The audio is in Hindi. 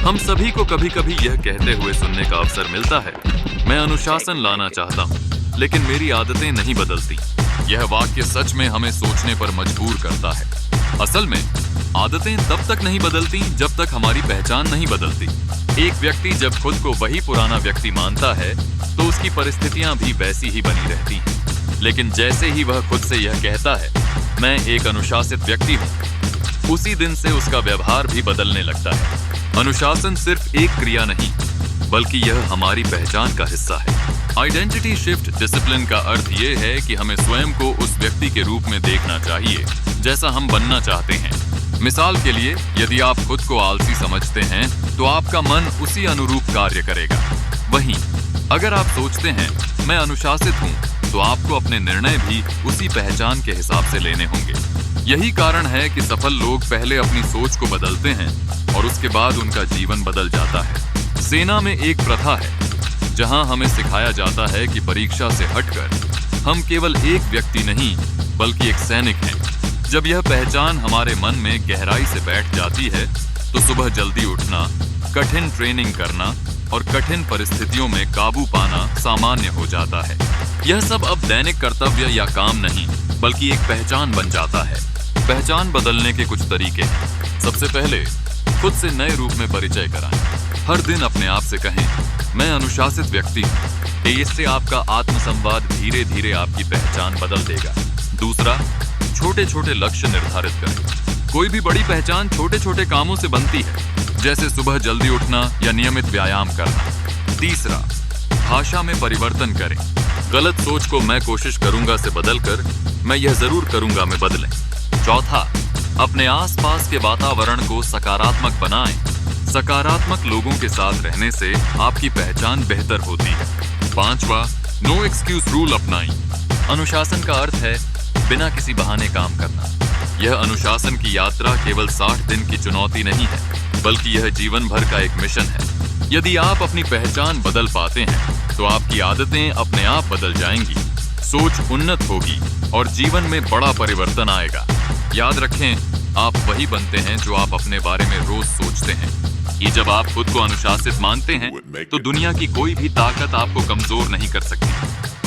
हम सभी को कभी कभी यह कहते हुए सुनने का अवसर मिलता है, मैं अनुशासन लाना चाहता हूँ, लेकिन मेरी आदतें नहीं बदलती। यह वाक्य सच में हमें सोचने पर मजबूर करता है। असल में आदतें तब तक नहीं बदलती जब तक हमारी पहचान नहीं बदलती। एक व्यक्ति जब खुद को वही पुराना व्यक्ति मानता है तो उसकी परिस्थितियां भी वैसी ही बनी रहती हैं। लेकिन जैसे ही वह खुद से यह कहता है, मैं एक अनुशासित व्यक्ति हूँ, उसी दिन से उसका व्यवहार भी बदलने लगता है। अनुशासन सिर्फ एक क्रिया नहीं, बल्कि यह हमारी पहचान का हिस्सा है। आइडेंटिटी शिफ्ट डिसिप्लिन का अर्थ ये है कि हमें स्वयं को उस व्यक्ति के रूप में देखना चाहिए जैसा हम बनना चाहते हैं। मिसाल के लिए, यदि आप खुद को आलसी समझते हैं तो आपका मन उसी अनुरूप कार्य करेगा। वहीं अगर आप सोचते हैं मैं अनुशासित हूँ, तो आपको अपने निर्णय भी उसी पहचान के हिसाब से लेने होंगे। यही कारण है कि सफल लोग पहले अपनी सोच को बदलते हैं और उसके बाद उनका जीवन बदल जाता है। सेना में एक प्रथा है जहां हमें सिखाया जाता है कि परीक्षा से हटकर हम केवल एक व्यक्ति नहीं, बल्कि एक सैनिक हैं। जब यह पहचान हमारे मन में गहराई से बैठ जाती है तो सुबह जल्दी उठना, कठिन ट्रेनिंग करना और कठिन परिस्थितियों में काबू पाना सामान्य हो जाता है। यह सब अब दैनिक कर्तव्य या काम नहीं, बल्कि एक पहचान बन जाता है। पहचान बदलने के कुछ तरीके हैं। सबसे पहले खुद से नए रूप में परिचय कराएं। हर दिन अपने आप से कहें, मैं अनुशासित व्यक्ति हूँ। इससे आपका आत्मसंवाद धीरे धीरे आपकी पहचान बदल देगा। दूसरा, छोटे छोटे लक्ष्य निर्धारित करें। कोई भी बड़ी पहचान छोटे छोटे कामों से बनती है, जैसे सुबह जल्दी उठना या नियमित व्यायाम करना। तीसरा, भाषा में परिवर्तन करें। गलत सोच को मैं कोशिश करूंगा से बदलकर मैं यह जरूर करूंगा में बदलें। चौथा, अपने आसपास के वातावरण को सकारात्मक बनाएं। सकारात्मक लोगों के साथ रहने से आपकी पहचान बेहतर होती है। पांचवा, नो एक्सक्यूज रूल अपनाएं। अनुशासन का अर्थ है बिना किसी बहाने काम करना। यह अनुशासन की यात्रा केवल 60 दिन की चुनौती नहीं है, बल्कि यह जीवन भर का एक मिशन है। यदि आप अपनी पहचान बदल पाते हैं तो आपकी आदतें अपने आप बदल जाएंगी, सोच उन्नत होगी और जीवन में बड़ा परिवर्तन आएगा। याद रखें, आप वही बनते हैं जो आप अपने बारे में रोज सोचते हैं। ये जब आप खुद को अनुशासित मानते हैं तो दुनिया की कोई भी ताकत आपको कमजोर नहीं कर सकती।